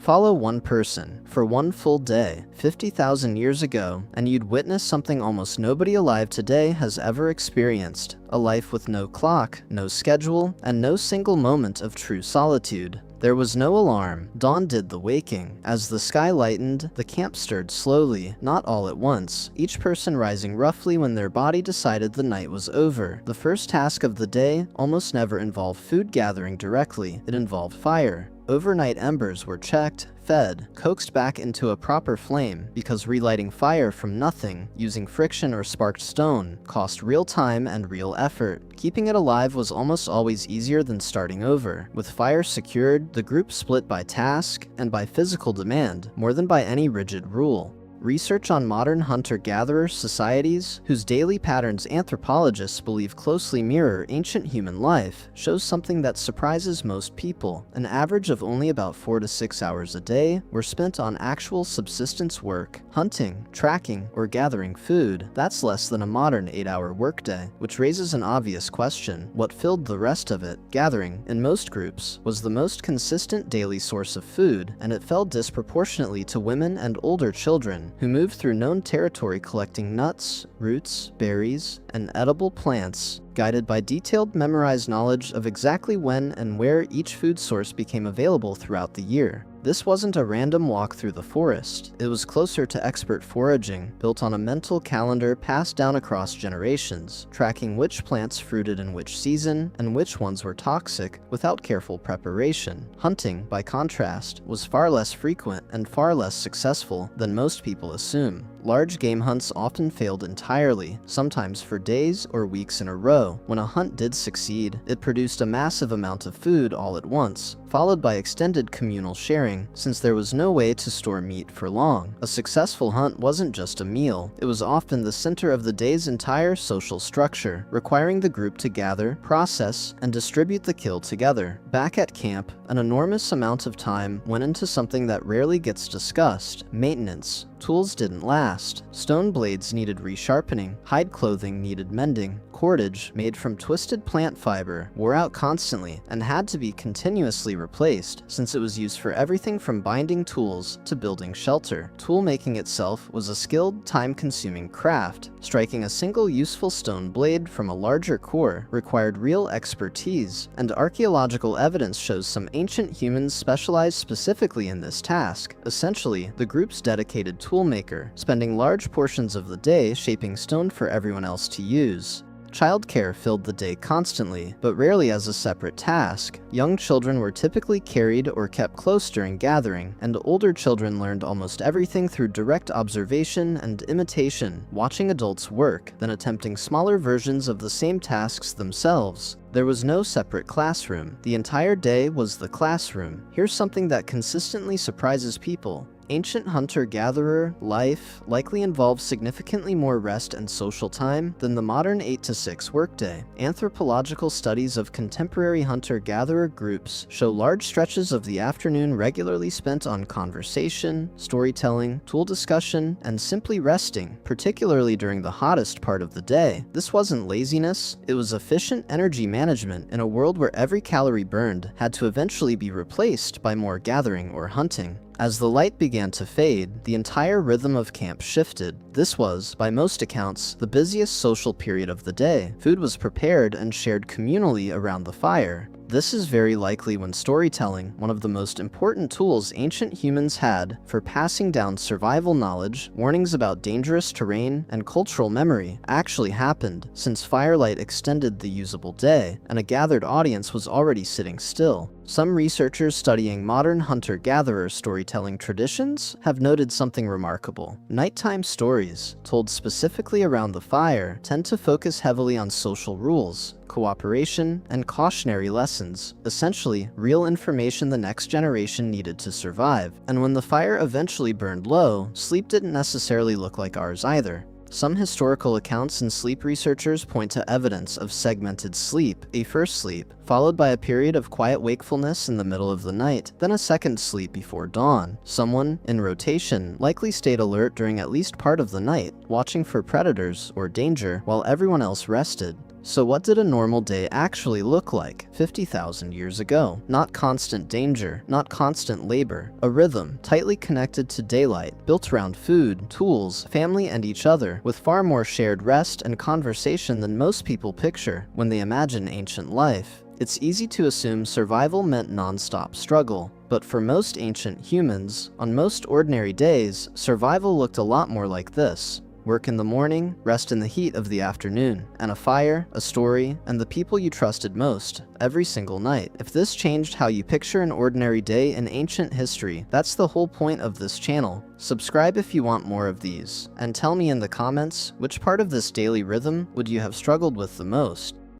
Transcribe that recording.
Follow one person for one full day, 50,000 years ago, and you'd witness something almost nobody alive today has ever experienced. A life with no clock, no schedule, and no single moment of true solitude. There was no alarm. Dawn did the waking. As the sky lightened, the camp stirred slowly, not all at once, each person rising roughly when their body decided the night was over. The first task of the day almost never involved food gathering directly. It involved fire. Overnight embers were checked, fed, coaxed back into a proper flame, because relighting fire from nothing, using friction or sparked stone, cost real time and real effort. Keeping it alive was almost always easier than starting over. With fire secured, the group split by task and by physical demand, more than by any rigid rule. Research on modern hunter-gatherer societies, whose daily patterns anthropologists believe closely mirror ancient human life, shows something that surprises most people. An average of only about 4 to 6 hours a day were spent on actual subsistence work, hunting, tracking, or gathering food. That's less than a modern 8-hour workday, which raises an obvious question: what filled the rest of it? Gathering, in most groups, was the most consistent daily source of food, and it fell disproportionately to women and older children, who moved through known territory collecting nuts, roots, berries, and edible plants, guided by detailed memorized knowledge of exactly when and where each food source became available throughout the year. This wasn't a random walk through the forest. It was closer to expert foraging, built on a mental calendar passed down across generations, tracking which plants fruited in which season and which ones were toxic without careful preparation. Hunting, by contrast, was far less frequent and far less successful than most people assume. Large game hunts often failed entirely, sometimes for days or weeks in a row. When a hunt did succeed, it produced a massive amount of food all at once, followed by extended communal sharing, since there was no way to store meat for long. A successful hunt wasn't just a meal, it was often the center of the day's entire social structure, requiring the group to gather, process, and distribute the kill together. Back at camp, an enormous amount of time went into something that rarely gets discussed: maintenance. Tools didn't last. Stone blades needed resharpening. Hide clothing needed mending. Cordage, made from twisted plant fiber, wore out constantly and had to be continuously replaced, since it was used for everything from binding tools to building shelter. Toolmaking itself was a skilled, time-consuming craft. Striking a single useful stone blade from a larger core required real expertise, and archaeological evidence shows some ancient humans specialized specifically in this task. Essentially, the group's dedicated toolmaker, spending large portions of the day shaping stone for everyone else to use. Childcare filled the day constantly, but rarely as a separate task. Young children were typically carried or kept close during gathering, and older children learned almost everything through direct observation and imitation, watching adults work, then attempting smaller versions of the same tasks themselves. There was no separate classroom. The entire day was the classroom. Here's something that consistently surprises people. Ancient hunter-gatherer life likely involved significantly more rest and social time than the modern 8 to 6 workday. Anthropological studies of contemporary hunter-gatherer groups show large stretches of the afternoon regularly spent on conversation, storytelling, tool discussion, and simply resting, particularly during the hottest part of the day. This wasn't laziness, it was efficient energy management in a world where every calorie burned had to eventually be replaced by more gathering or hunting. As the light began to fade, the entire rhythm of camp shifted. This was, by most accounts, the busiest social period of the day. Food was prepared and shared communally around the fire. This is very likely when storytelling, one of the most important tools ancient humans had for passing down survival knowledge, warnings about dangerous terrain, and cultural memory, actually happened, since firelight extended the usable day, and a gathered audience was already sitting still. Some researchers studying modern hunter-gatherer storytelling traditions have noted something remarkable. Nighttime stories, told specifically around the fire, tend to focus heavily on social rules, cooperation, and cautionary lessons, essentially real information the next generation needed to survive. And when the fire eventually burned low, sleep didn't necessarily look like ours either. Some historical accounts and sleep researchers point to evidence of segmented sleep, a first sleep, followed by a period of quiet wakefulness in the middle of the night, then a second sleep before dawn. Someone, in rotation, likely stayed alert during at least part of the night, watching for predators or danger while everyone else rested. So what did a normal day actually look like 50,000 years ago? Not constant danger, not constant labor. A rhythm, tightly connected to daylight, built around food, tools, family, and each other, with far more shared rest and conversation than most people picture when they imagine ancient life. It's easy to assume survival meant non-stop struggle, but for most ancient humans, on most ordinary days, survival looked a lot more like this. Work in the morning, rest in the heat of the afternoon, and a fire, a story, and the people you trusted most, every single night. If this changed how you picture an ordinary day in ancient history, that's the whole point of this channel. Subscribe if you want more of these, and tell me in the comments which part of this daily rhythm would you have struggled with the most.